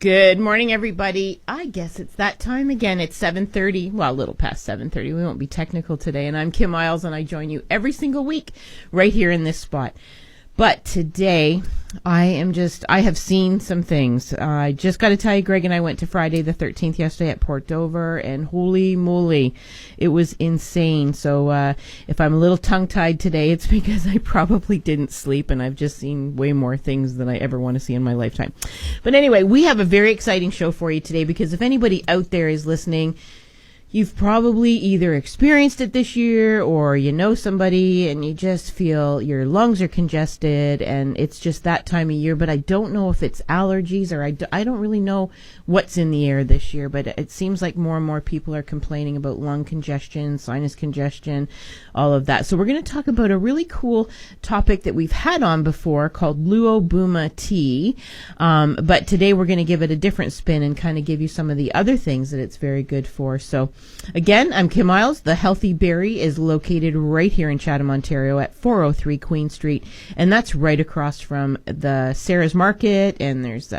Good morning, everybody. I guess it's that time again. It's 7:30. Well, a little past 7:30. We won't be technical today. And I'm Kim Miles, and I join you every single week right here in this spot. But today, I have seen some things. I just got to tell you, Greg and I went to Friday the 13th yesterday at Port Dover, and holy moly, it was insane. So if I'm a little tongue-tied today, it's because I probably didn't sleep, and I've just seen way more things than I ever want to see in my lifetime. But anyway, we have a very exciting show for you today, because if anybody out there is listening, you've probably either experienced it this year or you know somebody and you just feel your lungs are congested and it's just that time of year. But I don't know if it's allergies or I don't really know what's in the air this year. But it seems like more and more people are complaining about lung congestion, sinus congestion, all of that. So we're going to talk about a really cool topic that we've had on before called Luobuma tea. But today we're going to give it a different spin and kind of give you some of the other things that it's very good for. So again, I'm Kim Miles. The Healthy Berry is located right here in Chatham, Ontario at 403 Queen Street. And that's right across from the Sarah's Market. And there's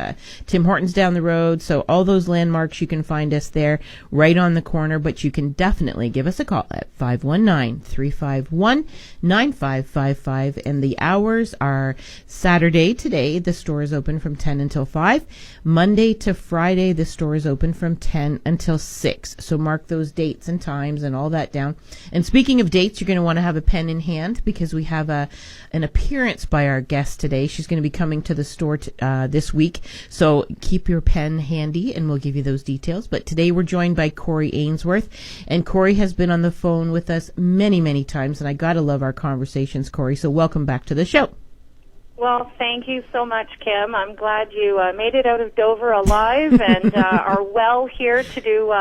Tim Hortons down the road. So all those landmarks, you can find us there right on the corner. But you can definitely give us a call at 519-351-9555. And the hours are Saturday today. The store is open from 10 until 5. Monday to Friday, the store is open from 10 until 6. So mark those dates and times and all that down. And speaking of dates, you're going to want to have a pen in hand because we have an appearance by our guest today. She's going to be coming to the store this week. So keep your pen handy and we'll give you those details. But today we're joined by Corey Ainsworth. And Corey has been on the phone with us many, many times. And I got to love our conversations, Corey. So welcome back to the show. Well, thank you so much, Kim. I'm glad you made it out of Dover alive and are well here to do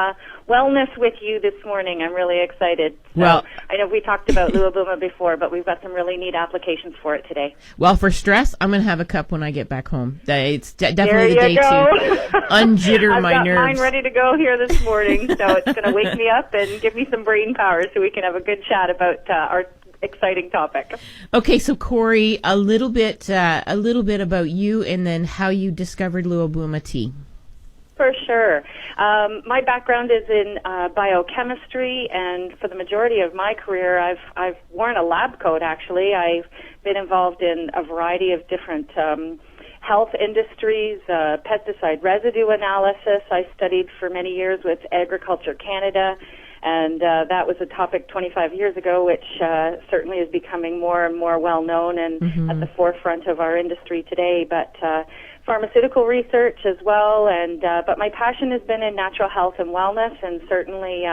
wellness with you this morning. I'm really excited. So, well, I know we talked about Luobuma before, but we've got some really neat applications for it today. Well, for stress, I'm going to have a cup when I get back home. It's definitely the day to unjitter my nerves. I've got mine ready to go here this morning, so it's going to wake me up and give me some brain power so we can have a good chat about our exciting topic. Okay, so Corey, a little bit about you and then how you discovered Luobuma tea. For sure. My background is in biochemistry, and for the majority of my career, I've worn a lab coat. Actually, I've been involved in a variety of different health industries, pesticide residue analysis. I studied for many years with Agriculture Canada. And that was a topic 25 years ago, which certainly is becoming more and more well-known and at the forefront of our industry today. But pharmaceutical research as well. And but my passion has been in natural health and wellness, and certainly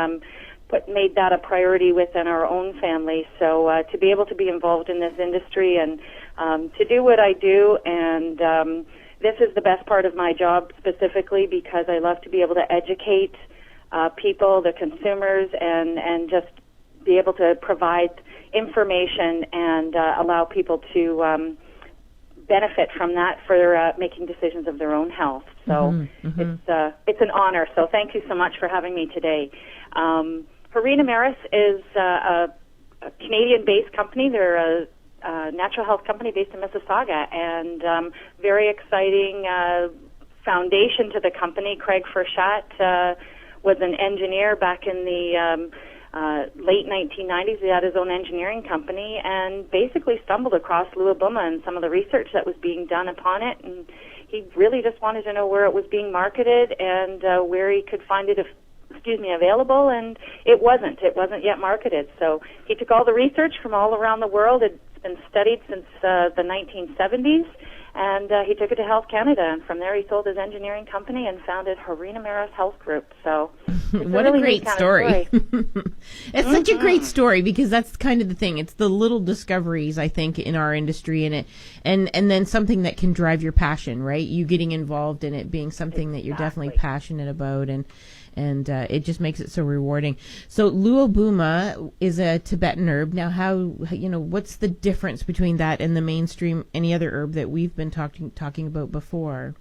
made that a priority within our own family. So to be able to be involved in this industry and to do what I do, and this is the best part of my job specifically because I love to be able to educate people, the consumers, and just be able to provide information and allow people to benefit from that for making decisions of their own health. So it's an honor. So thank you so much for having me today. Harena is a Canadian-based company. They're a natural health company based in Mississauga, and very exciting foundation to the company. Craig Frichat was an engineer back in the late 1990s. He had his own engineering company and basically stumbled across Luobuma and some of the research that was being done upon it. And he really just wanted to know where it was being marketed and where he could find it available, and it wasn't yet marketed. So he took all the research from all around the world. It's been studied since the 1970s. And he took it to Health Canada, and from there he sold his engineering company and founded Harena Health Group. So, what a great story! It's such a great story because that's kind of the thing. It's the little discoveries, I think, in our industry, and then something that can drive your passion, right? You getting involved in it being something that you're definitely passionate about, and it just makes it so rewarding. So Luobuma is a Tibetan herb. Now, what's the difference between that and the mainstream, any other herb that we've been talking about before?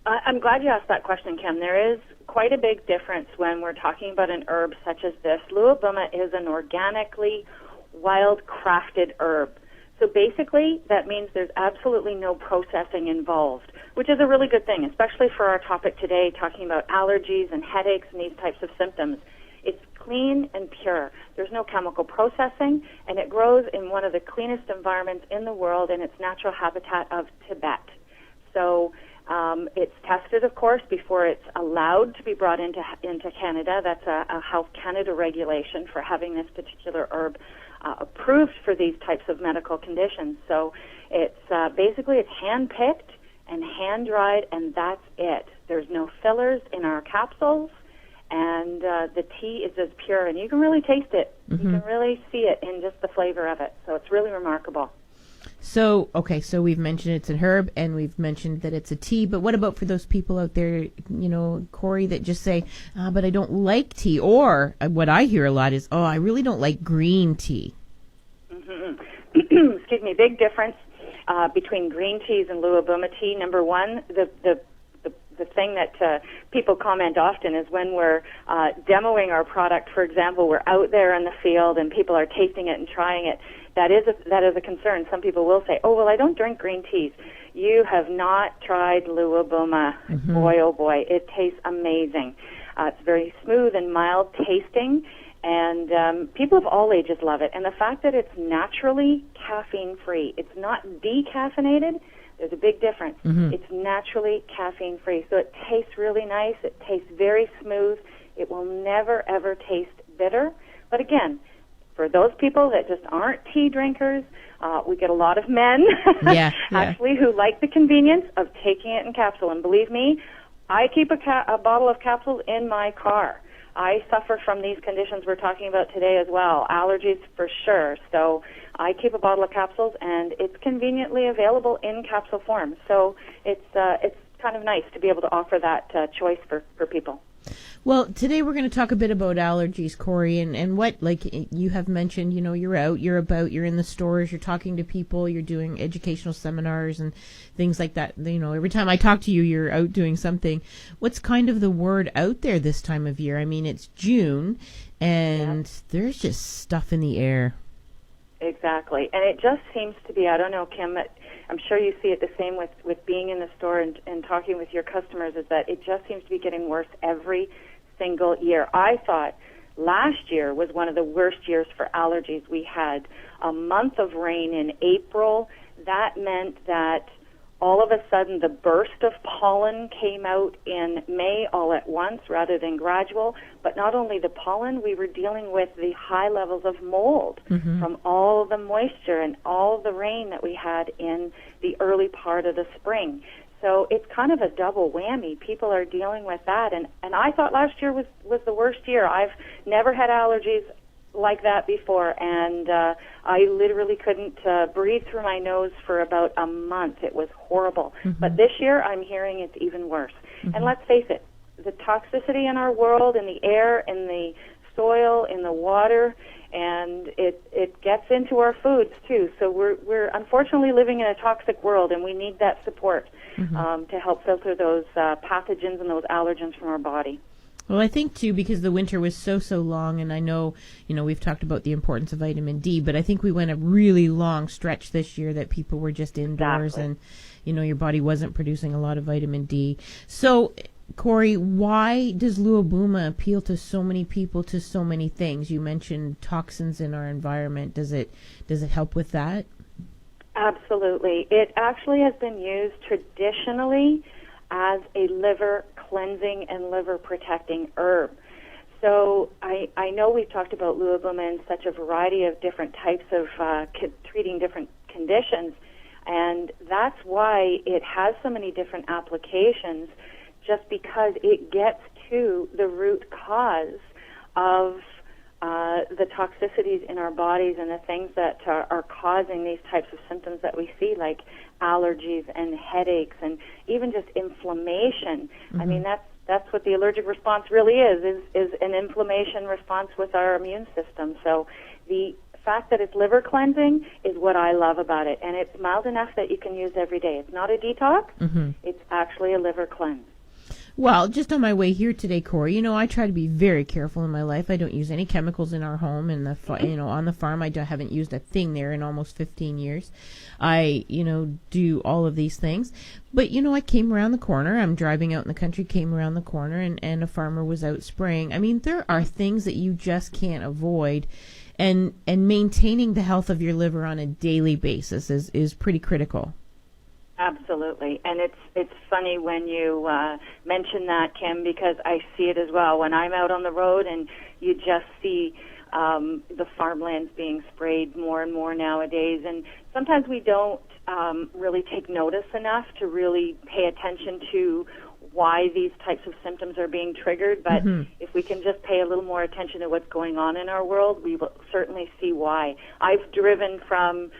I'm glad you asked that question, Kim. There is quite a big difference when we're talking about an herb such as this. Luobuma is an organically wild-crafted herb. So basically, that means there's absolutely no processing involved, which is a really good thing, especially for our topic today, talking about allergies and headaches and these types of symptoms. It's clean and pure. There's no chemical processing, and it grows in one of the cleanest environments in the world in its natural habitat of Tibet. So it's tested, of course, before it's allowed to be brought into Canada. That's a Health Canada regulation for having this particular herb approved for these types of medical conditions. So it's basically it's hand-picked and hand-dried, and that's it. There's no fillers in our capsules, and the tea is as pure, and you can really taste it. Mm-hmm. You can really see it in just the flavor of it. So it's really remarkable. So, okay, so we've mentioned it's an herb and we've mentioned that it's a tea, but what about for those people out there, Corey, that just say, but I don't like tea, or what I hear a lot is, I really don't like green tea. Mm-hmm. Excuse me, big difference between green teas and Luobuma tea. Number one, the thing that people comment often is when we're demoing our product, for example, we're out there in the field and people are tasting it and trying it. That is a concern. Some people will say, well, I don't drink green teas. You have not tried Luobuma. Mm-hmm. Boy, oh boy, it tastes amazing. It's very smooth and mild tasting, and people of all ages love it. And the fact that it's naturally caffeine-free, it's not decaffeinated. There's a big difference. Mm-hmm. It's naturally caffeine-free, so it tastes really nice. It tastes very smooth. It will never, ever taste bitter. But again, for those people that just aren't tea drinkers, we get a lot of men actually who like the convenience of taking it in capsule. And believe me, I keep a bottle of capsules in my car. I suffer from these conditions we're talking about today as well, allergies for sure. So I keep a bottle of capsules, and it's conveniently available in capsule form. So it's kind of nice to be able to offer that choice for people. Well, today we're going to talk a bit about allergies, Corey, and what, like you have mentioned, you're out, you're about, you're in the stores, you're talking to people, you're doing educational seminars and things like that. Every time I talk to you, you're out doing something. What's kind of the word out there this time of year? I mean, it's June, and there's just stuff in the air. Exactly. And it just seems to be, I don't know, Kim, I'm sure you see it the same with being in the store and talking with your customers, is that it just seems to be getting worse every single year. I thought last year was one of the worst years for allergies. We had a month of rain in April. That meant that all of a sudden the burst of pollen came out in May all at once rather than gradual. But not only the pollen, we were dealing with the high levels of mold from all of the moisture and all the rain that we had in the early part of the spring. So it's kind of a double whammy. People are dealing with that. And I thought last year was the worst year. I've never had allergies like that before, and I literally couldn't breathe through my nose for about a month. It was horrible. But this year I'm hearing it's even worse. And let's face it, the toxicity in our world, in the air, in the soil, in the water, and it gets into our foods too. So we're unfortunately living in a toxic world, and we need that support to help filter those pathogens and those allergens from our body. Well, I think, too, because the winter was so long, and I know, we've talked about the importance of vitamin D, but I think we went a really long stretch this year that people were just indoors and, your body wasn't producing a lot of vitamin D. So, Corey, why does Luobuma appeal to so many people, to so many things? You mentioned toxins in our environment. Does it help with that? Absolutely. It actually has been used traditionally as a liver cleansing and liver protecting herb. So I know we've talked about Luobuma in such a variety of different types of treating different conditions, and that's why it has so many different applications, just because it gets to the root cause of the toxicities in our bodies and the things that are causing these types of symptoms that we see, like allergies and headaches and even just inflammation. I mean, that's what the allergic response really is an inflammation response with our immune system. So the fact that it's liver cleansing is what I love about it, and it's mild enough that you can use every day. It's not a detox. It's actually a liver cleanse. Well, just on my way here today, Corey, I try to be very careful in my life. I don't use any chemicals in our home, and on the farm, I haven't used a thing there in almost 15 years. I, do all of these things. But, I came around the corner. I'm driving out in the country, came around the corner, and a farmer was out spraying. I mean, there are things that you just can't avoid. And maintaining the health of your liver on a daily basis is pretty critical. Absolutely. And it's funny when you mention that, Kim, because I see it as well. When I'm out on the road and you just see the farmlands being sprayed more and more nowadays, and sometimes we don't really take notice enough to really pay attention to why these types of symptoms are being triggered. But if we can just pay a little more attention to what's going on in our world, we will certainly see why. I've driven from,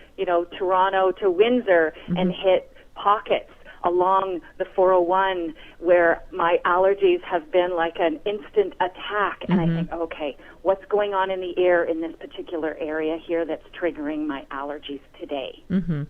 Toronto to Windsor and hit pockets along the 401 where my allergies have been like an instant attack. And I think, okay, what's going on in the air in this particular area here that's triggering my allergies today?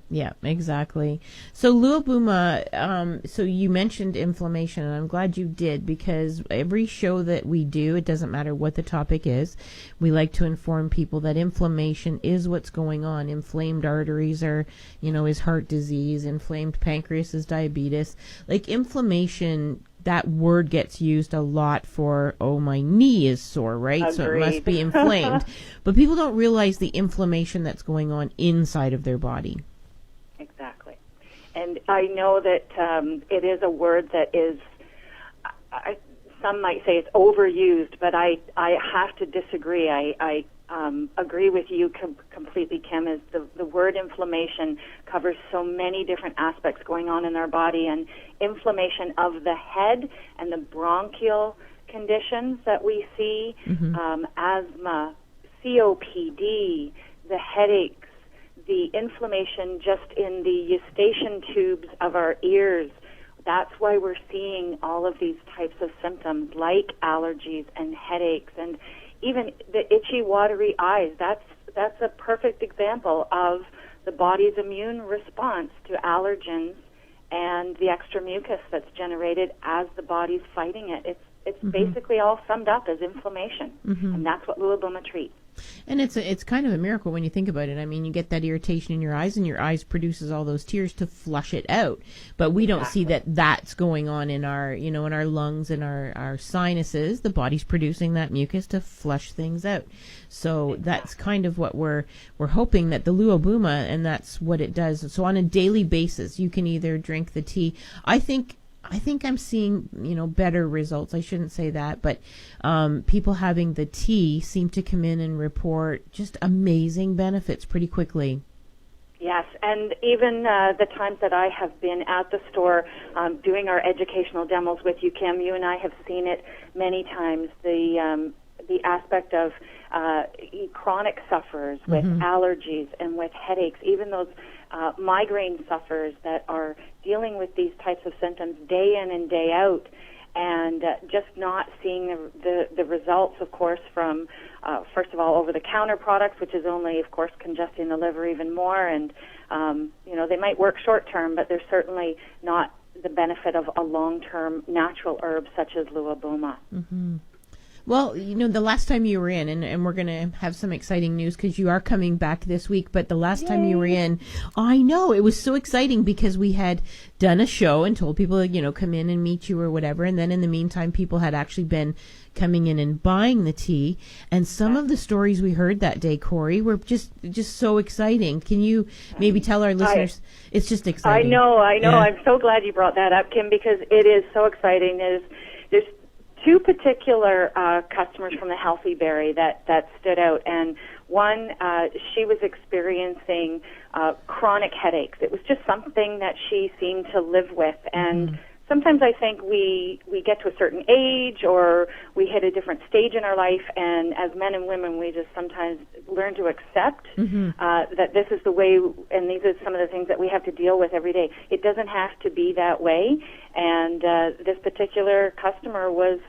Yeah, exactly. So Luobuma, so you mentioned inflammation, and I'm glad you did, because every show that we do, it doesn't matter what the topic is, we like to inform people that inflammation is what's going on. Inflamed arteries are, is heart disease. Inflamed pancreas is diabetes. Like inflammation, that word gets used a lot for, my knee is sore, right? Agreed. So it must be inflamed. But people don't realize the inflammation that's going on inside of their body. Exactly. And I know that it is a word that is, some might say it's overused, but I have to disagree. I agree with you completely, Kim, is the word inflammation covers so many different aspects going on in our body, and inflammation of the head and the bronchial conditions that we see, asthma, COPD, the headaches, the inflammation just in the eustachian tubes of our ears. That's why we're seeing all of these types of symptoms like allergies and headaches, and even the itchy, watery eyes. That's a perfect example of the body's immune response to allergens and the extra mucus that's generated as the body's fighting it. It's basically all summed up as inflammation, and that's what Luobuma treats. And it's kind of a miracle when you think about it. I mean, you get that irritation in your eyes, and your eyes produces all those tears to flush it out. But we don't see that that's going on in our, in our lungs and our sinuses. The body's producing that mucus to flush things out. So that's kind of what we're hoping, that the Luobuma, and that's what it does. So on a daily basis, you can either drink the tea. I think I'm seeing, better results. I shouldn't say that, but people having the tea seem to come in and report just amazing benefits pretty quickly. Yes, and even the times that I have been at the store doing our educational demos with you, Kim, you and I have seen it many times, the aspect of chronic sufferers with allergies and with headaches, even those migraine sufferers that are dealing with these types of symptoms day in and day out, and just not seeing the results, of course, from, first of all, over-the-counter products, which is only, of course, congesting the liver even more, and, they might work short-term, but they're certainly not the benefit of a long-term natural herb such as Luobuma. Well, the last time you were in, and we're going to have some exciting news because you are coming back this week, but the last time you were in, I know, it was so exciting because we had done a show and told people, come in and meet you or whatever, and then in the meantime, people had actually been coming in and buying the tea, and some of the stories we heard that day, Corey, were just so exciting. Can you maybe tell our listeners? It's just exciting. I know. Yeah. I'm so glad you brought that up, Kim, because it is so exciting. There's two particular customers from the Healthy Berry that stood out, and one, she was experiencing chronic headaches. It was just something that she seemed to live with, and sometimes I think we get to a certain age or we hit a different stage in our life, and as men and women, we just sometimes learn to accept that this is the way, and these are some of the things that we have to deal with every day. It doesn't have to be that way, and this particular customer was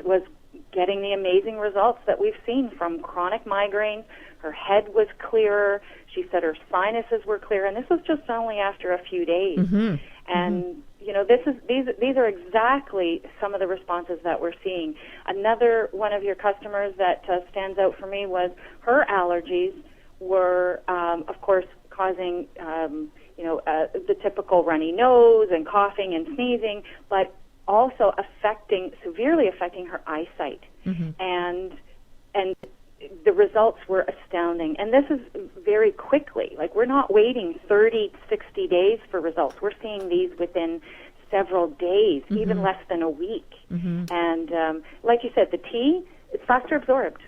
getting the amazing results that we've seen from chronic migraines. Her head was clearer. She said her sinuses were clear, and this was just only after a few days. And these are exactly some of the responses that we're seeing. Another one of your customers that stands out for me was her allergies were, of course, causing the typical runny nose and coughing and sneezing, but also severely affecting her eyesight. And the results were astounding. And this is very quickly. Like, we're not waiting 30, 60 days for results. We're seeing these within several days, even less than a week. And like you said, the tea, it's faster absorbed.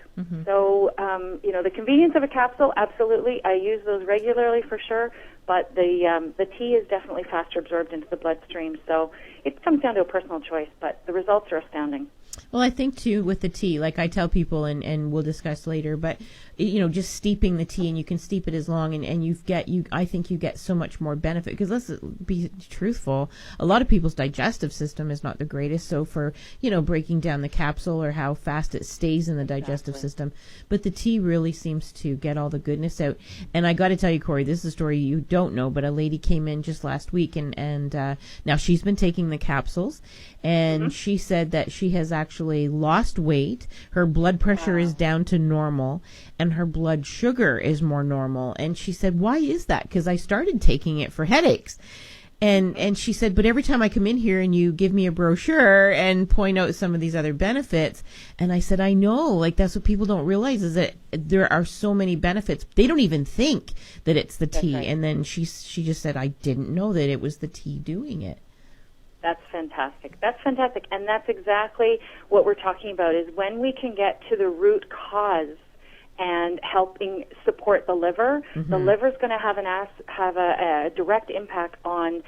So, the convenience of a capsule, absolutely. I use those regularly for sure. But the tea is definitely faster absorbed into the bloodstream. So it comes down to a personal choice, but the results are astounding. Well, I think, too, with the tea, like I tell people, and we'll discuss later, but, just steeping the tea, and you can steep it as long, and I think you get so much more benefit, because let's be truthful, a lot of people's digestive system is not the greatest, so for, breaking down the capsule or how fast it stays in the digestive system, but the tea really seems to get all the goodness out. And I got to tell you, Corey, this is a story you don't know, but a lady came in just last week, and now she's been taking the capsules, and she said that she has actually lost weight, her blood pressure is down to normal, and her blood sugar is more normal. And she said, why is that? Because I started taking it for headaches. And she said, but every time I come in here and you give me a brochure and point out some of these other benefits, and I said, I know, like, that's what people don't realize, is that there are so many benefits. They don't even think that it's the tea. Right. And then she just said, I didn't know that it was the tea doing it. That's fantastic. That's fantastic. And that's exactly what we're talking about, is when we can get to the root cause and helping support the liver, the liver's going to have a direct impact on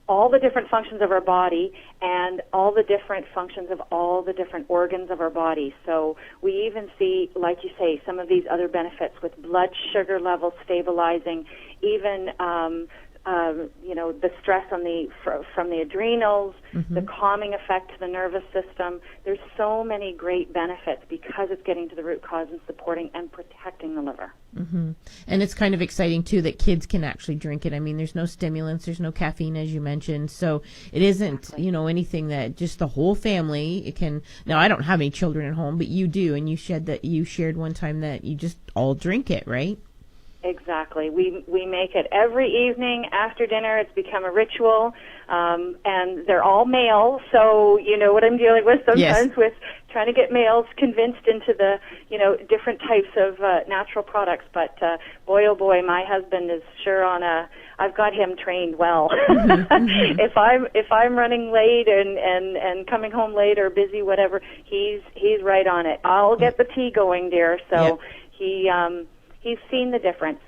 all the different functions of our body and all the different functions of all the different organs of our body. So we even see, like you say, some of these other benefits with blood sugar levels stabilizing, even the stress from the adrenals, the calming effect to the nervous system. There's so many great benefits because it's getting to the root cause and supporting and protecting the liver. And it's kind of exciting, too, that kids can actually drink it. I mean, there's no stimulants, there's no caffeine, as you mentioned. So it isn't, anything that just the whole family can. Now, I don't have any children at home, but you do. And you shared one time that you just all drink it, right? Exactly. We make it every evening after dinner. It's become a ritual, and they're all male, so you know what I'm dealing with sometimes with trying to get males convinced into the different types of natural products. But boy, oh boy, my husband is sure on I've got him trained well. If I'm running late and coming home late or busy, whatever, he's right on it. I'll get the tea going, dear. So he's seen the difference.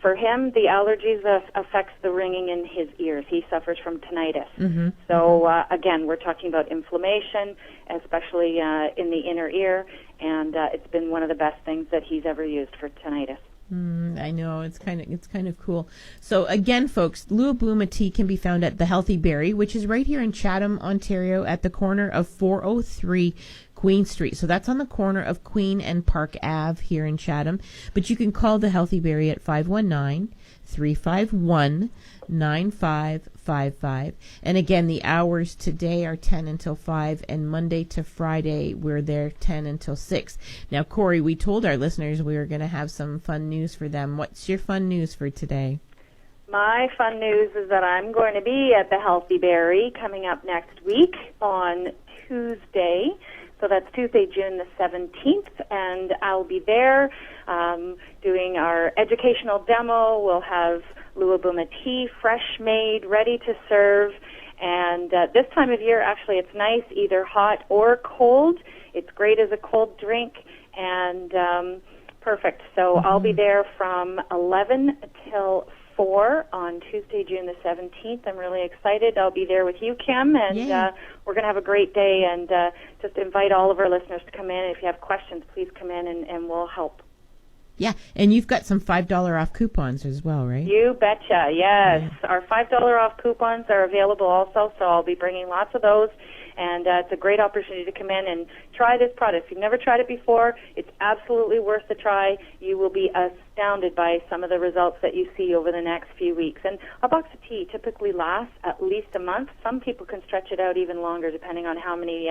For him, the allergies affects the ringing in his ears. He suffers from tinnitus. So again, we're talking about inflammation, especially in the inner ear, and it's been one of the best things that he's ever used for tinnitus. I know, it's kind of cool. So again, folks, Luobuma tea can be found at the Healthy Berry, which is right here in Chatham, Ontario, at the corner of 403 Queen Street. So that's on the corner of Queen and Park Ave here in Chatham. But you can call the Healthy Berry at 519-351-9555. And again, the hours today are 10 until 5, and Monday to Friday we're there 10 until 6. Now, Corey, we told our listeners we were going to have some fun news for them. What's your fun news for today? My fun news is that I'm going to be at the Healthy Berry coming up next week on Tuesday. So that's Tuesday, June the 17th, and I'll be there doing our educational demo. We'll have Luobuma tea, fresh made, ready to serve. And this time of year, actually, it's nice, either hot or cold. It's great as a cold drink, and perfect. So I'll be there from 11 till 4 on Tuesday, June the 17th. I'm really excited. I'll be there with you, Kim, and we're going to have a great day, and just invite all of our listeners to come in. If you have questions, please come in, and we'll help. Yeah, and you've got some $5 off coupons as well, right? You betcha, yes. Our $5 off coupons are available also, so I'll be bringing lots of those. And it's a great opportunity to come in and try this product. If you've never tried it before, it's absolutely worth the try. You will be astounded by some of the results that you see over the next few weeks. And a box of tea typically lasts at least a month. Some people can stretch it out even longer depending on how many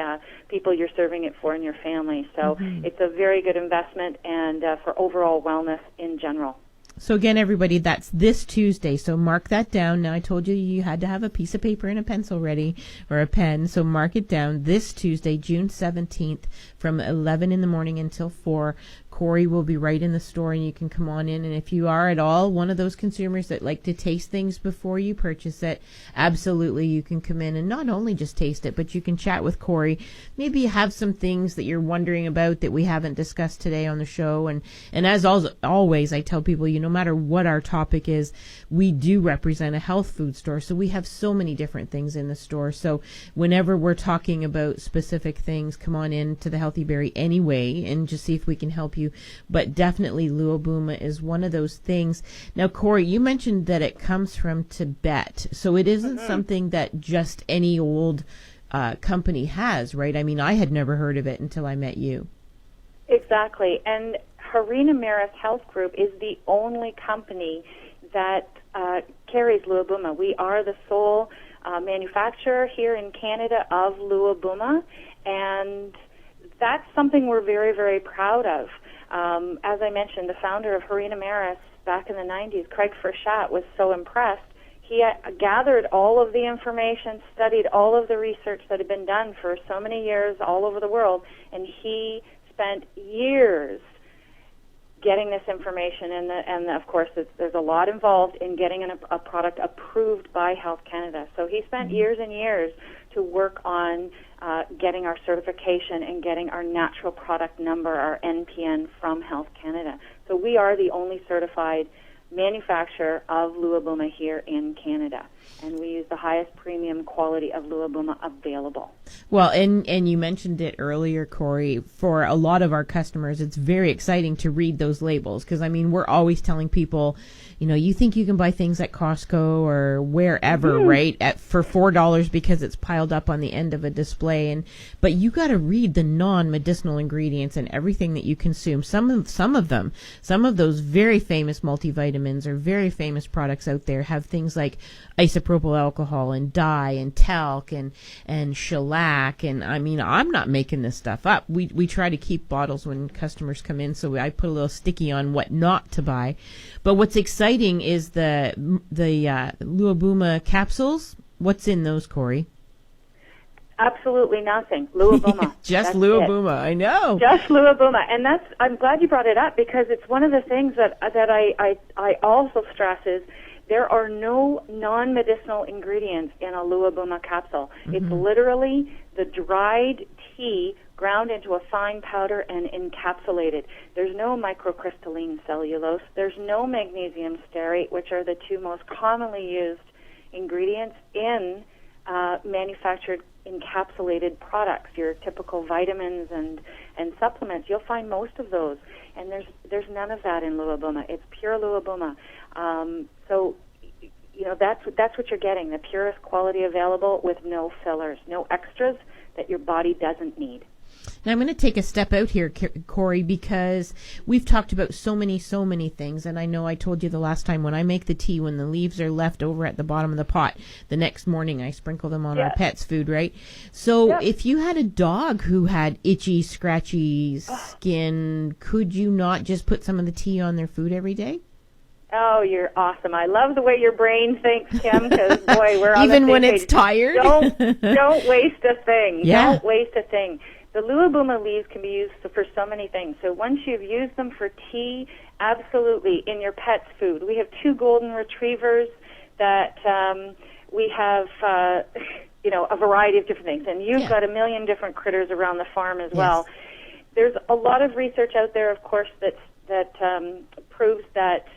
people you're serving it for in your family. So it's a very good investment and for overall wellness in general. So again, everybody, that's this Tuesday. So mark that down. Now, I told you had to have a piece of paper and a pencil ready, or a pen. So mark it down. This Tuesday, June 17th, from 11 in the morning until 4. Corey will be right in the store, and you can come on in. And if you are at all one of those consumers that like to taste things before you purchase it, absolutely, you can come in and not only just taste it, but you can chat with Corey. Maybe you have some things that you're wondering about that we haven't discussed today on the show. And as always, I tell people, no matter what our topic is, we do represent a health food store. So we have so many different things in the store. So whenever we're talking about specific things, come on in to the Healthy Berry anyway and just see if we can help you. But definitely Luobuma is one of those things. Now, Corey, you mentioned that it comes from Tibet. So it isn't something that just any old company has, right? I mean, I had never heard of it until I met you. Exactly. And Harena Health Group is the only company that carries Luobuma. We are the sole manufacturer here in Canada of Luobuma, and that's something we're very, very proud of. As I mentioned, the founder of Harena Maris back in the 90s, Craig Frichat, was so impressed. He gathered all of the information, studied all of the research that had been done for so many years all over the world, and he spent years getting this information, and of course there's a lot involved in getting a product approved by Health Canada. So he spent years and years to work on getting our certification and getting our natural product number, our NPN, from Health Canada. So we are the only certified manufacturer of Luobuma here in Canada, and we use the highest premium quality of Luobuma available. Well, and you mentioned it earlier, Corey, for a lot of our customers, it's very exciting to read those labels, because, I mean, we're always telling people, you think you can buy things at Costco or wherever, right, for $4 because it's piled up on the end of a display, but you got to read the non-medicinal ingredients and everything that you consume. Some of those very famous multivitamins or very famous products out there have things like isopropyl alcohol and dye and talc and shellac, and I mean, I'm not making this stuff up. We try to keep bottles when customers come in, so I put a little sticky on what not to buy. But what's exciting is the Luobuma capsules. What's in those, Corey? Absolutely nothing. Luobuma. Just Luobuma. I know. Just Luobuma, and I'm glad you brought it up, because it's one of the things that I also stress is there are no non-medicinal ingredients in a Luobuma capsule. It's literally the dried tea ground into a fine powder and encapsulated. There's no microcrystalline cellulose. There's no magnesium stearate, which are the two most commonly used ingredients in manufactured encapsulated products. Your typical vitamins and supplements, you'll find most of those, and there's none of that in Luobuma. It's pure Luobuma. So that's what you're getting, the purest quality available with no fillers, no extras that your body doesn't need. Now, I'm going to take a step out here, Corey, because we've talked about so many things, and I know I told you the last time, when I make the tea, when the leaves are left over at the bottom of the pot, the next morning I sprinkle them on our pet's food, right? So if you had a dog who had itchy, scratchy skin, could you not just put some of the tea on their food every day? Oh, you're awesome. I love the way your brain thinks, Kim, because, boy, we're on even the same when page. It's tired? Don't waste a thing. Yeah. Don't waste a thing. The Luobuma leaves can be used for so many things. So once you've used them for tea, absolutely, in your pet's food. We have 2 golden retrievers that we have, a variety of different things. And you've got a million different critters around the farm as well. There's a lot of research out there, of course, that proves that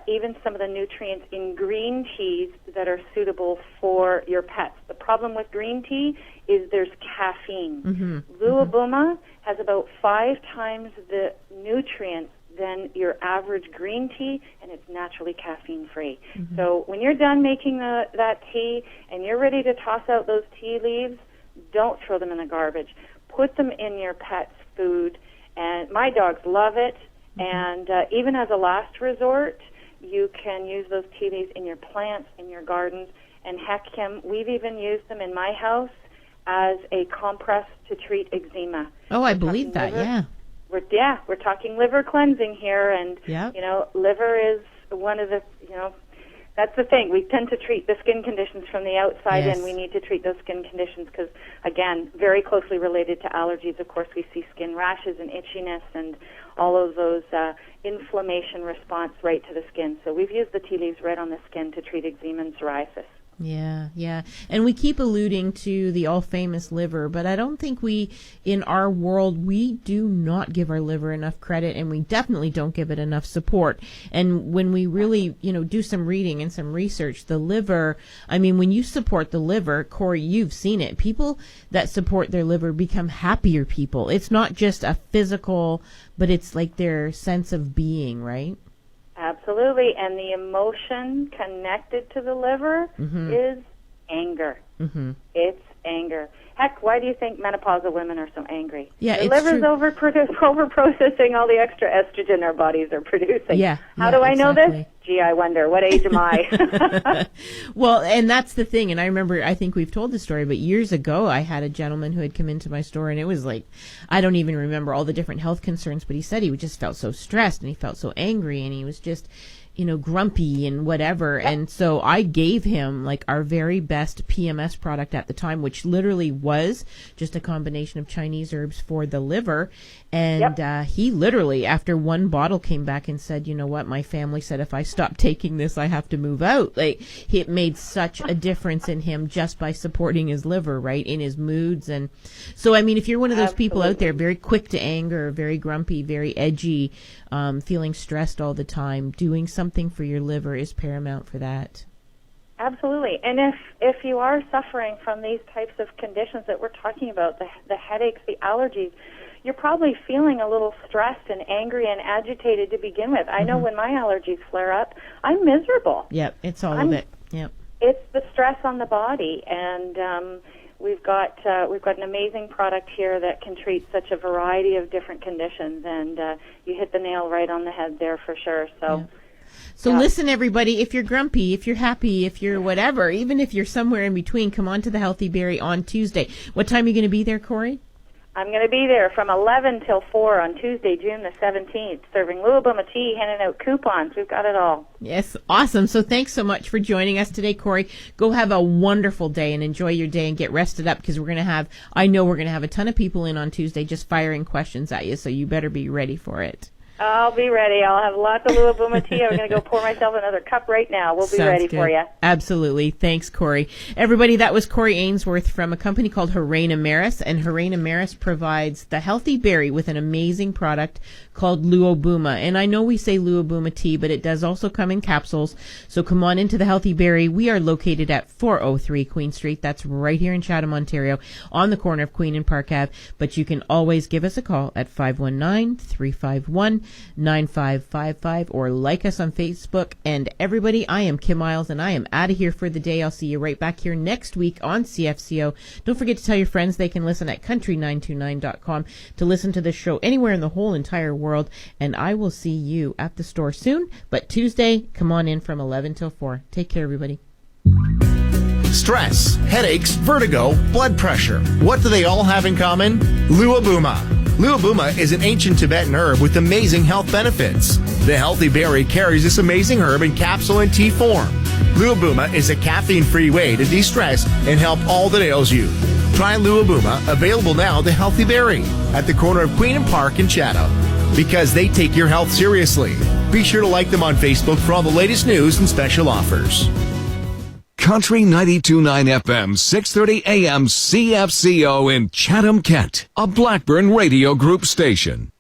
even some of the nutrients in green teas that are suitable for your pets. The problem with green tea is there's caffeine. Luobuma has about 5 times the nutrients than your average green tea, and it's naturally caffeine-free. So when you're done making that tea and you're ready to toss out those tea leaves, Don't throw them in the garbage. Put them in your pet's food. And my dogs love it. And even as a last resort, you can use those tea leaves in your plants, in your gardens. And heck, Kim, we've even used them in my house as a compress to treat eczema. Oh, I believe that, yeah. We're talking liver cleansing here, and, liver is one of the, that's the thing. We tend to treat the skin conditions from the outside, and we need to treat those skin conditions because, again, very closely related to allergies. Of course, we see skin rashes and itchiness and all of those inflammation response right to the skin. So we've used the tea leaves right on the skin to treat eczema and psoriasis. Yeah. And we keep alluding to the all-famous liver, but I don't think in our world, we do not give our liver enough credit, and we definitely don't give it enough support. And when we really, do some reading and some research, the liver, when you support the liver, Corey, you've seen it. People that support their liver become happier people. It's not just a physical, but it's like their sense of being, right? Absolutely, and the emotion connected to the liver is anger. It's anger. Heck, why do you think menopausal women are so angry? Yeah, their liver's over-processing all the extra estrogen our bodies are producing. How do I know this? Gee, I wonder. What age am I? Well, and that's the thing. And I remember, I think we've told the story, but years ago, I had a gentleman who had come into my store, and it was like, I don't even remember all the different health concerns, but he said he just felt so stressed, and he felt so angry, and he was just, grumpy and whatever. And so I gave him like our very best PMS product at the time, which literally was just a combination of Chinese herbs for the liver. And he literally, after one bottle, came back and said, you know what, my family said if I stop taking this, I have to move out. Like, it made such a difference in him just by supporting his liver, right, in his moods. And so, if you're one of those people out there, very quick to anger, very grumpy, very edgy, feeling stressed all the time, doing something for your liver is paramount for that. Absolutely. And if you are suffering from these types of conditions that we're talking about, the headaches, the allergies, you're probably feeling a little stressed and angry and agitated to begin with. I know when my allergies flare up, I'm miserable. Yep, it's all of it. Yep. It's the stress on the body, and we've got an amazing product here that can treat such a variety of different conditions, and you hit the nail right on the head there for sure. So. So listen, everybody, if you're grumpy, if you're happy, if you're whatever, even if you're somewhere in between, come on to the Healthy Berry on Tuesday. What time are you going to be there, Corey? I'm going to be there from 11 till 4 on Tuesday, June the 17th, serving Luobuma tea, handing out coupons. We've got it all. Yes, awesome. So thanks so much for joining us today, Corey. Go have a wonderful day and enjoy your day and get rested up, because I know we're going to have a ton of people in on Tuesday just firing questions at you, so you better be ready for it. I'll be ready. I'll have lots of Luobuma tea. I'm going to go pour myself another cup right now. We'll be ready for you. Absolutely. Thanks, Corey. Everybody, that was Corey Ainsworth from a company called Harena Maris, and Harena Maris provides the Healthy Berry with an amazing product called Luobuma. And I know we say Luobuma tea, but it does also come in capsules. So come on into the Healthy Berry. We are located at 403 Queen Street. That's right here in Chatham, Ontario, on the corner of Queen and Park Ave. But you can always give us a call at 519-351-9555 or like us on Facebook. And everybody, I am Kim Miles, and I am out of here for the day. I'll see you right back here next week on CFCO. Don't forget to tell your friends they can listen at country929.com to listen to this show anywhere in the whole entire world. And I will see you at the store soon. But Tuesday, come on in from 11 till 4. Take care, everybody. Stress, headaches, vertigo, blood pressure. What do they all have in common? Luobuma. Luobuma is an ancient Tibetan herb with amazing health benefits. The Healthy Berry carries this amazing herb in capsule and tea form. Luobuma is a caffeine-free way to de-stress and help all that ails you. Try Luobuma, available now at the Healthy Berry at the corner of Queen and Park in Chatham. Because they take your health seriously. Be sure to like them on Facebook for all the latest news and special offers. Country 92.9 FM, 630 AM CFCO in Chatham, Kent, a Blackburn Radio Group station.